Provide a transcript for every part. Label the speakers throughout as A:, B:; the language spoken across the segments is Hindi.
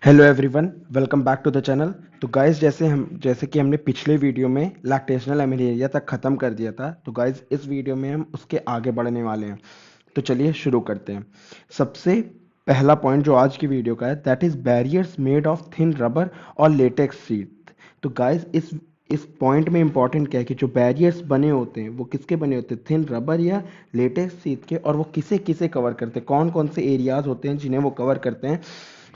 A: Hello everyone, welcome back to the channel. तो गाइस, जैसे कि हमने पिछले वीडियो में लैक्टेशनल एमेरेलिया तक ख़त्म कर दिया था, तो गाइस इस वीडियो में हम उसके आगे बढ़ने वाले हैं। तो चलिए शुरू करते हैं। सबसे पहला पॉइंट जो आज की वीडियो का है, that is barriers made of thin rubber और लेटेक्स शीट। तो गाइस इस पॉइंट में इंपॉर्टेंट क्या है कि जो बैरियर्स बने होते हैं वो किसके बने होते हैं, थिन रबर या लेटेक्स शीट के, और वो किसे किसे कवर करते हैं, कौन कौन से एरियाज होते हैं जिन्हें वो कवर करते हैं।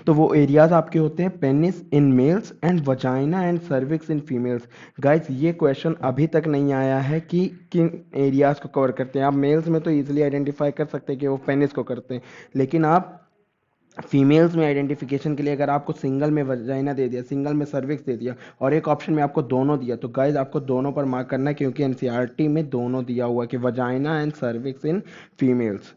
A: तो वो एरियाज आपके होते हैं penis in males and vagina and cervix in females. Guys, ये क्वेश्चन अभी तक नहीं आया है कि किन एरियाज को कवर करते हैं। आप मेल्स में तो इजीली आइडेंटिफाई कर सकते हैं कि वो पेनिस को करते हैं, लेकिन आप फीमेल्स में आइडेंटिफिकेशन के लिए अगर आपको सिंगल में वजाइना दे दिया, सिंगल में सर्विक्स दे दिया और एक ऑप्शन में आपको दोनों दिया, तो गाइज आपको दोनों पर मार्क करना है, क्योंकि एनसीईआरटी में दोनों दिया हुआ है कि vagina and cervix in females.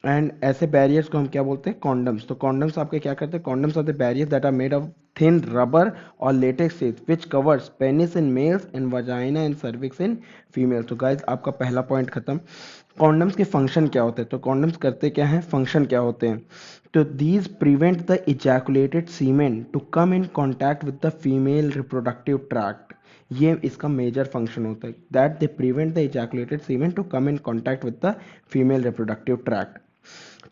A: And ऐसे बैरियर्स को हम क्या बोलते हैं, कॉन्डम्स। तो कॉन्डम्स आपके क्या करते हैं, condoms are the barriers that are made of thin rubber और latex sheet which covers penis in males and vagina and cervix in females. तो गाइज आपका पहला पॉइंट खत्म। कॉन्डम्स के फंक्शन क्या होते हैं, तो कॉन्डम्स करते क्या हैं, फंक्शन क्या होते हैं। तो these prevent the ejaculated semen to come in contact with the female reproductive tract. ये इसका मेजर फंक्शन होता है, that they prevent the ejaculated semen to come in contact with the female reproductive tract.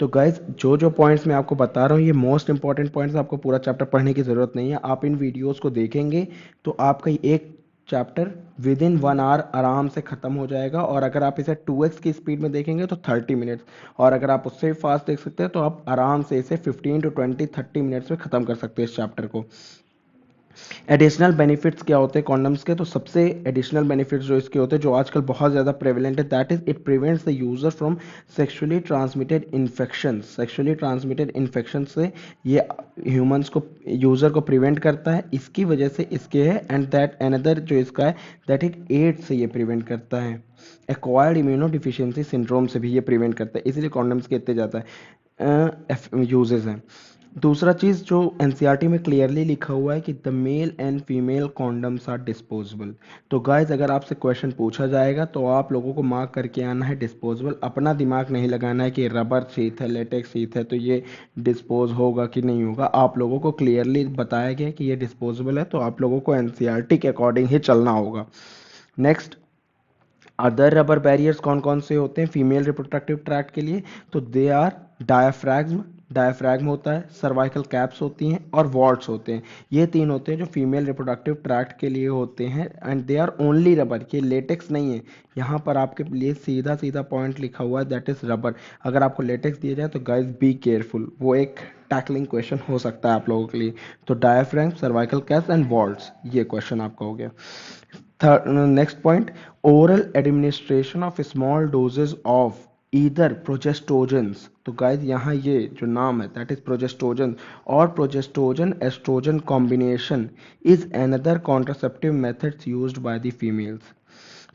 A: तो गाइज जो जो पॉइंट्स मैं आपको बता रहा हूँ ये मोस्ट इंपॉर्टेंट पॉइंट्स, आपको पूरा चैप्टर पढ़ने की ज़रूरत नहीं है। आप इन वीडियोस को देखेंगे तो आपका एक चैप्टर विद इन 1 आवर आराम से ख़त्म हो जाएगा, और अगर आप इसे 2x की स्पीड में देखेंगे तो 30 मिनट्स, और अगर आप उससे फास्ट देख सकते हैं तो आप आराम से इसे 15 to 20 30 मिनट्स में ख़त्म कर सकते हैं इस चैप्टर को। एडिशनल बेनिफिट्स क्या होते हैं कॉन्डम्स के, तो सबसे एडिशनल बेनिफिट्स जो इसके होते हैं, जो आजकल बहुत ज़्यादा प्रेवलेंट है, that is it prevents the user from sexually transmitted infection. Sexually transmitted infection से ये ह्यूमंस को, यूजर को प्रिवेंट करता है, इसकी वजह से इसके है। एंड दैट अनदर जो इसका है, दैट इट एड्स से ये प्रिवेंट करता है। एक्वायर्ड इम्यूनो डिफिशियंसी सिंड्रोम से भी ये प्रिवेंट करता है, इसलिए कॉन्डम्स के इतने ज़्यादा यूजेस हैं। दूसरा चीज़ जो एनसीईआरटी में क्लियरली लिखा हुआ है कि the male and female condoms are disposable. तो गाइज अगर आपसे क्वेश्चन पूछा जाएगा तो आप लोगों को मार्क करके आना है डिस्पोजेबल। अपना दिमाग नहीं लगाना है कि रबर शीट है, लेटेक्स शीट है, तो ये डिस्पोज होगा कि नहीं होगा। आप लोगों को क्लियरली बताया गया कि ये डिस्पोजेबल है, तो आप लोगों को एनसीईआरटी के अकॉर्डिंग ही चलना होगा। नेक्स्ट, अदर रबर बैरियर्स कौन कौन से होते हैं फीमेल रिप्रोडक्टिव ट्रैक्ट के लिए, तो दे आर डायाफ्रैग्म, डायाफ्रैग्म होता है, सर्वाइकल कैप्स होती हैं, और वॉल्ट्स होते हैं। ये तीन होते हैं जो फीमेल रिप्रोडक्टिव ट्रैक्ट के लिए होते हैं, and they are only rubber, ये लेटेक्स नहीं है। यहाँ पर आपके लिए सीधा सीधा पॉइंट लिखा हुआ है, दैट इज रबर। अगर आपको लेटेक्स दिया जाए तो गाइज बी केयरफुल, वो एक टैकलिंग क्वेश्चन हो सकता है आप लोगों के लिए। तो डायाफ्रैग्म, सर्वाइकल कैप्स एंड वॉल्ट्स, ये क्वेश्चन आपका हो गया। Next point, oral administration of small doses of either progestogens। तो गाइज यहाँ ये जो नाम है दैट इज प्रोजेस्टोजन, और progestogen estrogen combination is another contraceptive methods used by the females.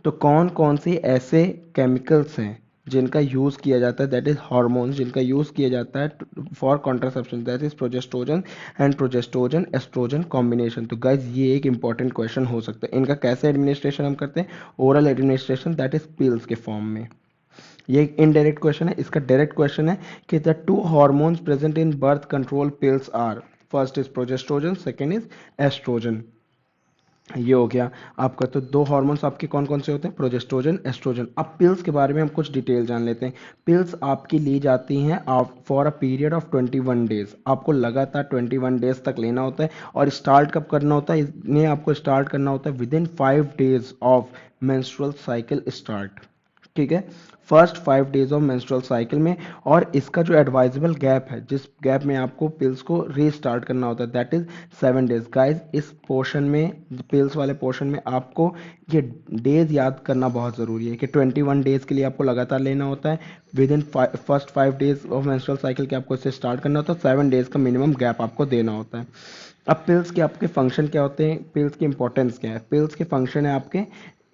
A: तो कौन कौन से ऐसे केमिकल्स हैं जिनका यूज़ किया जाता है, दैट इज हार्मोन्स जिनका यूज़ किया जाता है for contraception, that is progestogen and progestogen estrogen combination. तो गाइज ये एक इंपॉर्टेंट क्वेश्चन हो सकता है, इनका कैसे एडमिनिस्ट्रेशन हम करते हैं, oral administration, that is pills के फॉर्म में। ये एक इनडायरेक्ट क्वेश्चन है। इसका डायरेक्ट क्वेश्चन है कि the two hormones present in birth control pills are, first is progestogen, second is estrogen. ये हो गया आपका। तो दो हार्मोन्स आपके कौन कौन से होते हैं, प्रोजेस्ट्रोजन, एस्ट्रोजन। अब पिल्स के बारे में हम कुछ डिटेल जान लेते हैं। पिल्स आपकी ली जाती हैं आप for a period of 21 days. आपको लगातार 21 डेज तक लेना होता है, और स्टार्ट कब करना होता है, इन्हें आपको स्टार्ट करना होता है with in 5 days of menstrual cycle start. ठीक है, first 5 days of menstrual cycle में। और इसका जो एडवाइजेबल गैप है, जिस गैप में आपको पिल्स को रीस्टार्ट करना होता है, दैट इज 7 डेज। गाइज इस पोर्शन में, पिल्स वाले पोर्शन में आपको ये डेज याद करना बहुत ज़रूरी है कि 21 डेज के लिए आपको लगातार लेना होता है। With in first 5 days of menstrual cycle के आपको इसे स्टार्ट करना होता है, 7 डेज का मिनिमम गैप आपको देना होता है। अब पिल्स के आपके फंक्शन क्या होते हैं, पिल्स की इंपॉर्टेंस क्या है, पिल्स के फंक्शन है आपके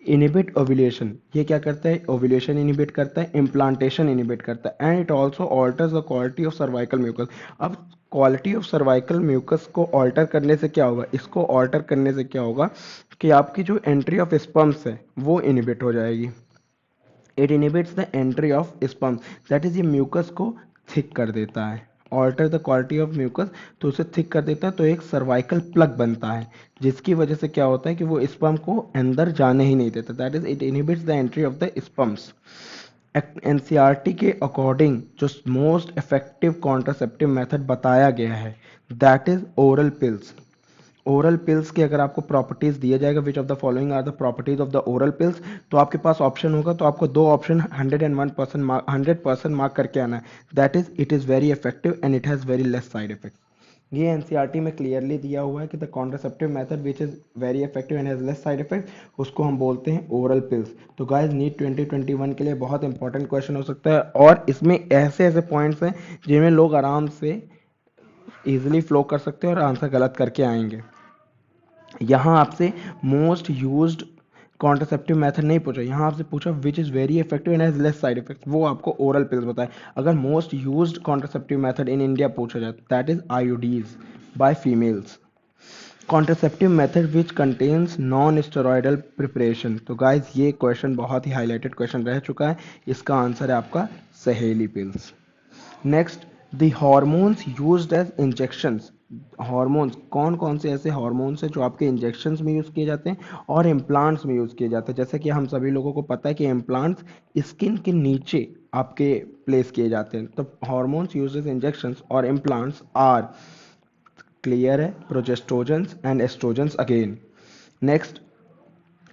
A: इनिबिट ओव्यूलेशन। ये क्या करता है, ओव्यूलेशन इनिबिट करता है, इम्प्लांटेशन इनिबिट करता है, and it also alters the quality of cervical mucus. अब क्वालिटी ऑफ सर्वाइकल म्यूकस को ऑल्टर करने से क्या होगा, इसको ऑल्टर करने से क्या होगा कि आपकी जो एंट्री ऑफ स्पर्म्स है वो इनिबिट हो जाएगी। It inhibits the entry of sperm, that is ये म्यूकस को थिक कर देता है। Alter the quality of mucus, तो उसे थिक कर देता है, तो एक सर्वाइकल प्लग बनता है, जिसकी वजह से क्या होता है कि वो स्पर्म को अंदर जाने ही नहीं देता, that is it inhibits the entry of the sperms. NCERT के अकॉर्डिंग जो मोस्ट इफेक्टिव कॉन्ट्रासेप्टिव मेथड बताया गया है that is oral pills. Oral pills के अगर आपको प्रॉपर्टीज दिया जाएगा which of the following are the properties of the oral pills, तो आपके पास ऑप्शन होगा, तो आपको दो ऑप्शन 101% मार्क करके आना है, that is it is very effective and it has very less side effect. ये एनसीईआरटी में क्लियरली दिया हुआ है कि the contraceptive method which is very effective and has less side effect उसको हम बोलते हैं ओरल पिल्स। तो गाइस नीट 2021 के लिए बहुत इंपॉर्टेंट क्वेश्चन हो सकता है, और इसमें ऐसे ऐसे पॉइंट्स हैं जिनमें लोग आराम से इजीली फ्लो कर सकते हैं और आंसर गलत करके आएंगे। यहाँ आपसे मोस्ट यूज्ड कॉन्ट्रासेप्टिव मेथड नहीं पूछा, यहाँ आपसे पूछा which is very effective and has less side effect, वो आपको ओरल पिल्स बताए। अगर most used contraceptive method in India पूछा जाए that is IUDs bye females. Contraceptive method which contains non steroidal preparation, तो गाइज ये क्वेश्चन बहुत ही हाईलाइटेड क्वेश्चन रह चुका है, इसका आंसर है आपका Saheli pills. Next, the hormones used as injections, hormones कौन कौन से ऐसे हार्मोन्स हैं जो आपके इंजेक्शंस में यूज़ किए जाते हैं और इम्प्लांट्स में यूज़ किए जाते हैं। जैसे कि हम सभी लोगों को पता है कि इम्प्लांट्स स्किन के नीचे आपके प्लेस किए जाते हैं, तो हार्मोन्स यूज्ड एज इंजेक्शंस और इम्प्लांट्स आर, क्लियर है, progestogens and oestrogens again. Next,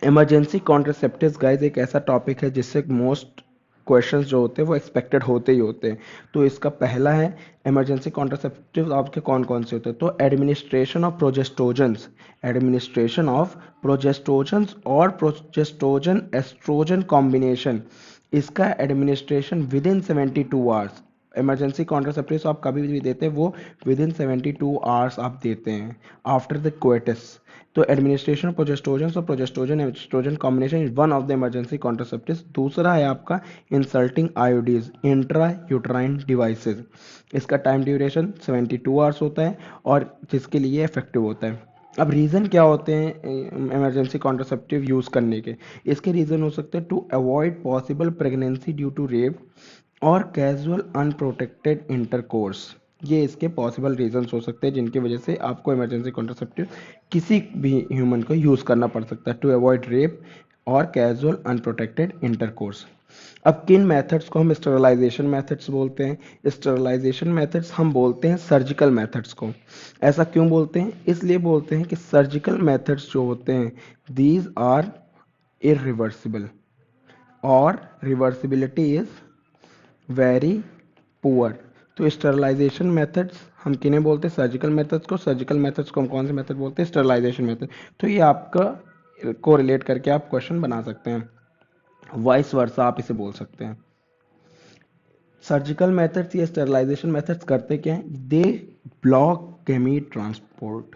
A: emergency contraceptives guys एक ऐसा टॉपिक है जिससे मोस्ट क्वेश्चंस जो होते हैं वो एक्सपेक्टेड होते ही होते हैं। तो इसका पहला है इमरजेंसी कॉन्ट्रासेप्टिव्स आपके कौन कौन से होते हैं, तो एडमिनिस्ट्रेशन ऑफ प्रोजेस्ट्रोजेंस, एडमिनिस्ट्रेशन ऑफ प्रोजेस्ट्रोजेंस और प्रोजेस्ट्रोजन एस्ट्रोजन कॉम्बिनेशन, इसका administration with in 72 hours. Emergency contraceptives आप कभी भी देते हैं वो विद इन 72 आवर्स आप देते हैं आफ्टर द कोइटस। तो एडमिनिस्ट्रेशन ऑफ प्रोजेस्ट्रोजन और progestogen estrogen combination is one of the emergency contraceptives. दूसरा है आपका inserting IUDs intra uterine devices, इसका टाइम ड्यूरेशन 72 आवर्स होता है और जिसके लिए इफेक्टिव होता है। अब रीज़न क्या होते हैं इमरजेंसी कॉन्ट्रासेप्टिव यूज़ करने के, इसके रीज़न हो सकते हैं to avoid possible pregnancy due to rape और कैजुअल अनप्रोटेक्टेड इंटरकोर्स, ये इसके पॉसिबल रीजंस हो सकते हैं जिनकी वजह से आपको इमरजेंसी कॉन्ट्रासेप्टिव किसी भी ह्यूमन को यूज़ करना पड़ सकता है टू अवॉइड रेप और कैजुअल अनप्रोटेक्टेड इंटरकोर्स। अब किन मेथड्स को हम स्टेरलाइजेशन मेथड्स बोलते हैं, स्टेरलाइजेशन मेथड्स हम बोलते हैं सर्जिकल मेथड्स को। ऐसा क्यों बोलते हैं, इसलिए बोलते हैं कि सर्जिकल मेथड्स जो होते हैं दीज आर इरिवर्सिबल और रिवर्सिबिलिटी इज वेरी पुअर। तो स्टरलाइजेशन मेथड्स हम किन्हें बोलते हैं, सर्जिकल मेथड्स को। सर्जिकल मेथड्स को हम कौन से मेथड बोलते हैं, स्टरलाइजेशन मेथड। तो ये आपका को रिलेट करके आप क्वेश्चन बना सकते हैं, वाइस वर्सा आप इसे बोल सकते हैं। सर्जिकल मेथड्स या स्टरलाइजेशन मेथड्स करते क्या हैं, दे ब्लॉक गैमीट ट्रांसपोर्ट,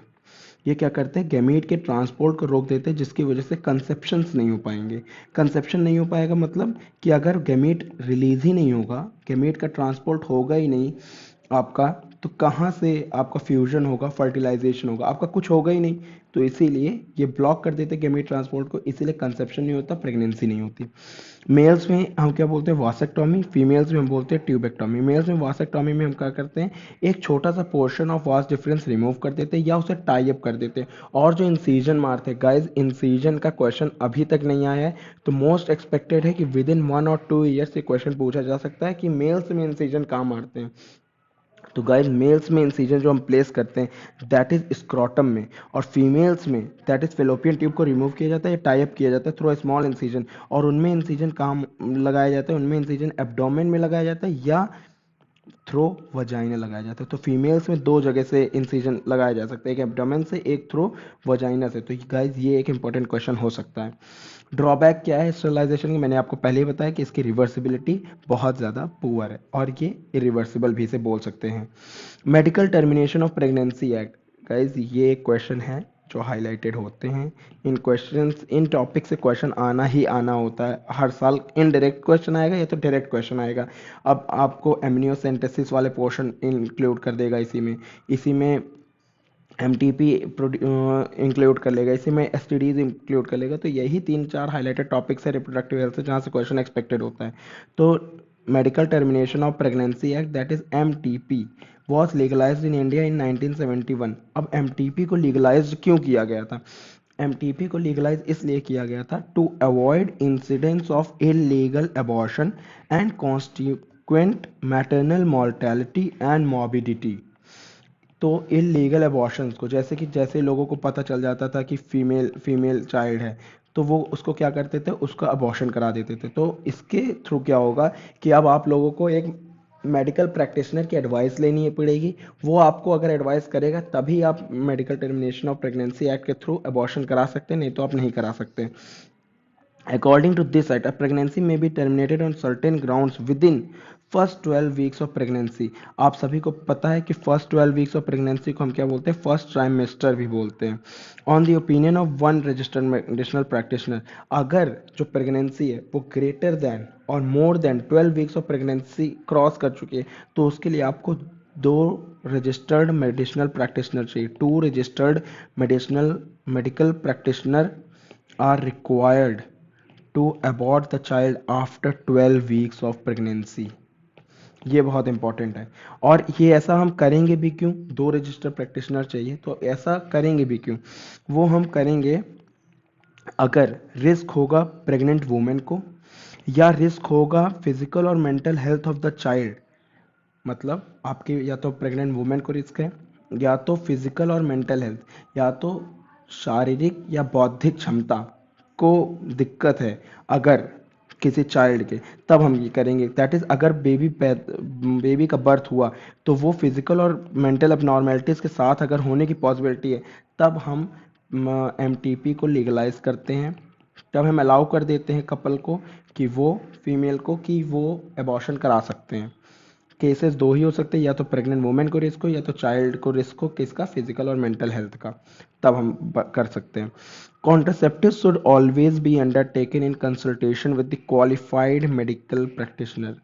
A: ये क्या करते हैं, गैमीट के ट्रांसपोर्ट को रोक देते हैं जिसकी वजह से कंसेप्शंस नहीं हो पाएंगे। कंसेप्शन नहीं हो पाएगा मतलब कि अगर गैमीट रिलीज ही नहीं होगा, गैमीट का ट्रांसपोर्ट होगा ही नहीं आपका, तो कहाँ से आपका फ्यूजन होगा, फर्टिलाइजेशन होगा, आपका कुछ होगा ही नहीं। तो इसीलिए ये ब्लॉक कर देते हैं गैमीट ट्रांसपोर्ट को, इसीलिए कंसेप्शन नहीं होता, प्रेगनेंसी नहीं होती। मेल्स में हम क्या बोलते हैं, वासेक्टोमी, फीमेल्स में हम बोलते हैं ट्यूबेक्टोमी। मेल्स में वासेक्टोमी में हम क्या करते हैं, एक छोटा सा portion of vas deferens remove कर देते हैं या उसे टाई अप कर देते हैं, और जो इंसीजन मारते हैं गाइज, इंसीजन का क्वेश्चन अभी तक नहीं आया है, तो मोस्ट एक्सपेक्टेड है कि विद इन 1 और 2 ईयर्स से क्वेश्चन पूछा जा सकता है कि मेल्स में इंसीजन कहाँ मारते हैं। तो गाइज मेल्स में इंसीजन जो हम प्लेस करते हैं दैट इज स्क्रॉटम में, और फीमेल्स में दैट इज फेलोपियन ट्यूब को रिमूव किया जाता है या टाई अप किया जाता है थ्रू अ स्मॉल इंसीजन, और उनमें इंसीजन कहाँ लगाया जाता है, उनमें इंसीजन एब्डोमेन में लगाया जाता है या थ्रो वजाइना लगाया जाता है। तो फीमेल्स में दो जगह से इंसिजन लगाया जा सकता है, एक एब्डोमेन से, एक थ्रो वजाइना से। तो गाइज ये एक इंपॉर्टेंट क्वेश्चन हो सकता है। ड्रॉबैक क्या है स्टेरलाइजेशन की, मैंने आपको पहले ही बताया कि इसकी रिवर्सिबिलिटी बहुत ज़्यादा पुअर है और ये इरिवर्सिबल भी इसे बोल सकते हैं। Medical termination of pregnancy act, guys ये एक क्वेश्चन है जो हाईलाइटेड होते हैं। इन क्वेश्चंस, इन टॉपिक से क्वेश्चन आना ही आना होता है, हर साल इनडायरेक्ट क्वेश्चन आएगा या तो डायरेक्ट क्वेश्चन आएगा। अब आपको एमनियोसेंटेसिस वाले पोर्शन इंक्लूड कर देगा इसी में एम टी पी इंक्लूड कर लेगा, इसी में एस टी डीज इंक्लूड कर लेगा। तो यही 3-4 हाईलाइटेड टॉपिक्स है रिप्रोडक्टिव हेल्थ से जहाँ से क्वेश्चन एक्सपेक्टेड होता है। तो medical termination of pregnancy act that is M T P was legalized in India in 1971। अब एमटीपी को लीगलाइज्ड क्यों किया गया था? एमटीपी को लीगलाइज इसलिए किया गया था to avoid incidents of illegal abortion and consequent maternal mortality and morbidity. तो इलीगल अबॉर्शंस को, जैसे लोगों को पता चल जाता था कि फीमेल चाइल्ड है, तो वो उसको क्या करते थे, उसका अबॉर्शन करा देते थे। तो इसके थ्रू क्या होगा कि अब आप लोगों को एक मेडिकल प्रैक्टिशनर की एडवाइस लेनी पड़ेगी। वो आपको अगर एडवाइस करेगा तभी आप medical termination of pregnancy act के थ्रू अबॉर्शन करा सकते हैं, नहीं तो आप नहीं करा सकते। According to this act, a pregnancy may be terminated on certain grounds within first 12 weeks of pregnancy. आप सभी को पता है कि फर्स्ट 12 वीक्स ऑफ प्रेगनेंसी को हम क्या बोलते हैं, फर्स्ट ट्राइमेस्टर भी बोलते हैं। On the opinion of one registered medicinal practitioner, अगर जो प्रेगनेंसी है वो ग्रेटर देन और more than 12 weeks of pregnancy cross कर चुकी है, तो उसके लिए आपको 2 रजिस्टर्ड मेडिसिनल प्रैक्टिशनर चाहिए। 2 registered medical practitioner are required to abort the child after 12 weeks of pregnancy। ये बहुत इंपॉर्टेंट है। और ये ऐसा हम करेंगे भी क्यों? 2 रजिस्टर प्रैक्टिशनर चाहिए, तो ऐसा करेंगे भी क्यों? वो हम करेंगे अगर रिस्क होगा प्रेग्नेंट वुमेन को, या रिस्क होगा फिजिकल और mental health of the child. मतलब आपकी या तो प्रेग्नेंट वुमेन को रिस्क है, या तो फिजिकल और मेंटल हेल्थ, या तो शारीरिक या बौद्धिक क्षमता को दिक्कत है अगर किसी चाइल्ड के, तब हम ये करेंगे। दैट इज़ अगर बेबी का बर्थ हुआ तो वो फिजिकल और मेंटल अबनॉर्मेलिटीज़ के साथ अगर होने की पॉसिबिलिटी है, तब हम एमटीपी को लीगलाइज करते हैं। तब हम अलाउ कर देते हैं कपल को कि वो फीमेल को कि वो अबॉर्शन करा सकते हैं। केसेस 2 ही हो सकते हैं, या तो प्रेग्नेंट वुमेन को रिस्क हो, या तो चाइल्ड को रिस्क हो, किसका, फिजिकल और मेंटल हेल्थ का, तब हम कर सकते हैं। Contraceptive should always be undertaken in consultation with the qualified medical practitioner.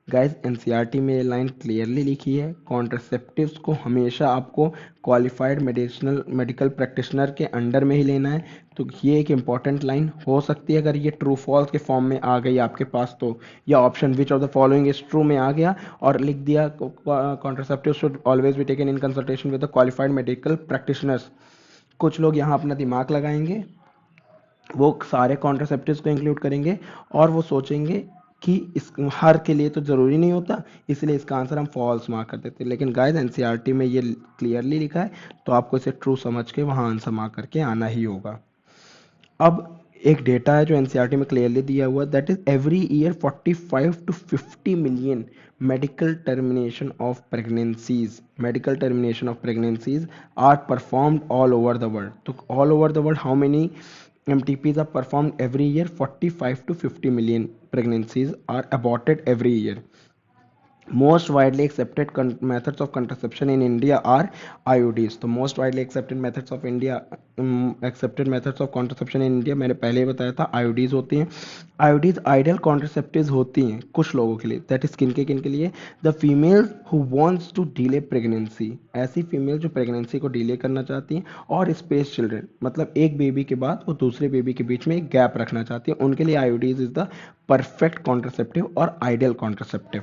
A: Guys NCERT में ये लाइन क्लियरली लिखी है, कॉन्ट्रासेप्टिव्स को हमेशा आपको क्वालिफाइड मेडिकल प्रैक्टिशनर के अंडर में ही लेना है। तो ये एक इंपॉर्टेंट लाइन हो सकती है अगर ये ट्रू फॉल्स के फॉर्म में आ गई आपके पास तो, या option which of the following is true में आ गया और लिख दिया contraceptive should always be taken in consultation with the qualified medical practitioners. कुछ लोग यहाँ अपना दिमाग लगाएंगे, वो सारे कॉन्ट्रासेप्टिव्स को इंक्लूड करेंगे और वो सोचेंगे कि इस हर के लिए तो ज़रूरी नहीं होता, इसलिए इसका आंसर हम फॉल्स मार्क कर देते हैं। लेकिन गाइस एनसीईआरटी में ये क्लियरली लिखा है, तो आपको इसे ट्रू समझ के वहाँ आंसर मार्क करके आना ही होगा। अब एक डेटा है जो एनसीईआरटी में क्लियरली दिया हुआ, that is every year 45 to 50 million medical termination of pregnancies are performed all over the world. तो all over the world how many MTPs are performed every year? 45 to 50 million pregnancies are aborted every year. Most widely accepted methods of contraception in India are IUDs। तो most widely accepted methods of contraception in India मैंने पहले ही बताया था IUDs होती हैं। IUDs आइडियल कॉन्ट्रासेप्टिव्स होती हैं कुछ लोगों के लिए, दैट इज किन के लिए, the female who wants to delay pregnancy. ऐसी फीमेल जो प्रेगनेंसी को डिले करना चाहती हैं, और स्पेस चिल्ड्रन, मतलब एक बेबी के बाद वो दूसरे बेबी के बीच में एक गैप रखना चाहती है, उनके लिए IUDs is the perfect contraceptive और ideal contraceptive.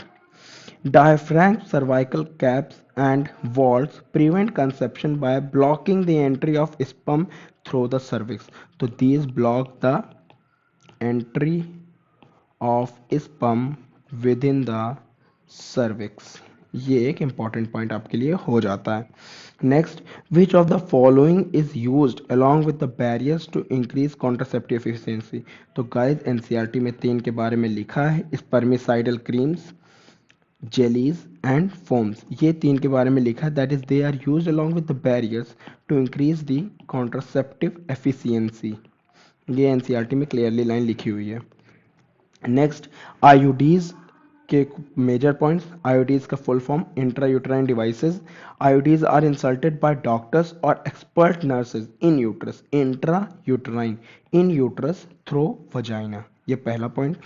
A: Diaphragm, cervical caps and vaults prevent conception by blocking the entry of sperm through the cervix। तो these block the entry of sperm within the cervix। ये एक important point आपके लिए हो जाता है। Next, which of the following is used along with the barriers to increase contraceptive efficiency। तो guys NCERT में 3 के बारे में लिखा है, spermicidal creams, jellies and foams, ये 3 के बारे में लिखा है, that is they are use along with the barriers to increase the contraceptive efficiency. ये एनसीईआरटी में क्लियरली लाइन लिखी हुई है। नेक्स्ट, आईयूडीज के मेजर पॉइंट्स। आईयूडीज का full form intra uterine devices. IUDs are inserted by doctors और expert nurses in uterus, intrauterine, in uterus through vagina. ये पहला पॉइंट।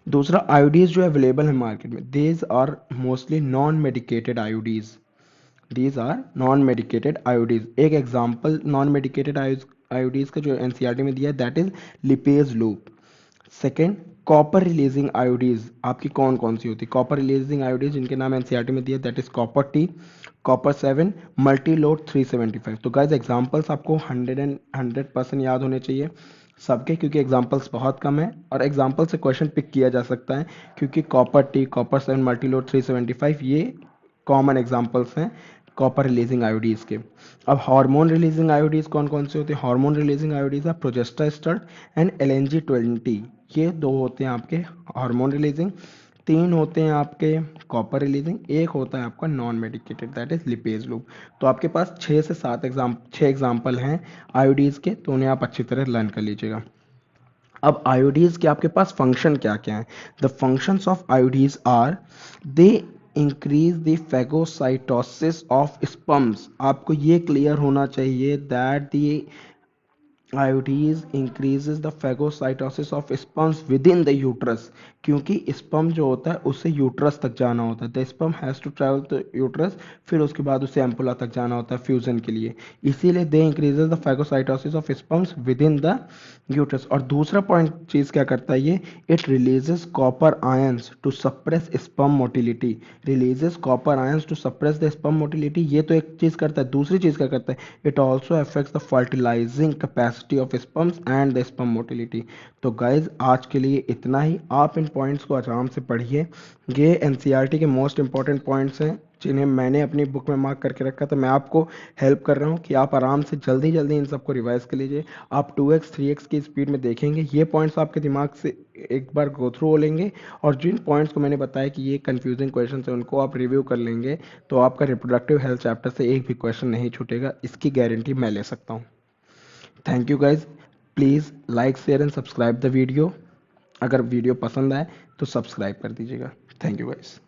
A: दूसरा, आईयूडीज जो अवेलेबल है मार्केट में, these are mostly non medicated IUDs. These are non medicated IUDs. एक एग्जांपल नॉन मेडिकेटेड आईयूडीज का जो एनसीईआरटी में दिया है, that is Lippes loop. Second, copper releasing IUDs आपकी कौन कौन सी होती है? कॉपर रिलीजिंग आयोडीज जिनके नाम एनसीईआरटी में दिया, that is copper T, copper 7, multi load 375। तो गाइज एग्जांपल्स आपको 100% याद होने चाहिए सबके, क्योंकि एग्जांपल्स बहुत कम है और एग्जांपल से क्वेश्चन पिक किया जा सकता है, क्योंकि copper T, copper 7, multi load 375 ये कॉमन एग्जांपल्स हैं कॉपर रिलीजिंग आयोडीज के। अब हार्मोन रिलीजिंग आयोडीज कौन कौन से होते हैं? हार्मोन रिलीजिंग आयोडीज है प्रोजेस्टेरोन एंड LNG-20, ये दो होते हैं आपके हार्मोन रिलीजिंग। तीन होते हैं आपके कॉपर रिलीजिंग, एक होता है आपका non medicated that is Lippes loop. तो आपके पास 6 एग्जाम्पल हैं आयोडीज के, तो उन्हें आप अच्छी तरह लर्न कर लीजिएगा। अब आयोडीज के आपके पास फंक्शन क्या क्या है? The functions of IUDs are they increase the phagocytosis of sperms. आपको ये क्लियर होना चाहिए that the IUDs increases the phagocytosis of sperms within the uterus, क्योंकि स्पर्म जो होता है उसे यूट्रस तक जाना होता है। The sperm has to travel to uterus, फिर उसके बाद उसे एम्पुला तक जाना होता है फ्यूजन के लिए, इसीलिए they increases the phagocytosis of sperms within the uterus. और दूसरा पॉइंट चीज़ क्या करता है ये? It releases copper ions to suppress sperm motility, releases copper ions to suppress the sperm motility, ये तो एक चीज़ करता है। दूसरी चीज़ क्या करता है? It also affects the fertilising capacity of sperms and the sperm motility. तो गाइज आज के लिए इतना ही। आप इन पॉइंट्स को आराम से पढ़िए, ये एनसीईआरटी के मोस्ट इंपॉर्टेंट पॉइंट्स हैं जिन्हें मैंने अपनी बुक में मार्क करके रखा, तो मैं आपको हेल्प कर रहा हूँ कि आप आराम से जल्दी जल्दी इन सबको रिवाइज कर लीजिए। आप 2x 3x की स्पीड में देखेंगे, ये पॉइंट्स आपके दिमाग से एक बार गो थ्रू हो लेंगे, और जिन पॉइंट्स को मैंने बताया कि ये कंफ्यूजिंग क्वेश्चन है उनको आप रिव्यू कर लेंगे, तो आपका रिप्रोडक्टिव हेल्थ चैप्टर से एक भी क्वेश्चन नहीं छूटेगा, इसकी गारंटी मैं ले सकता हूँ। Thank you guys, please like share and subscribe the video. अगर वीडियो पसंद आए तो सब्सक्राइब कर दीजिएगा। Thank you guys.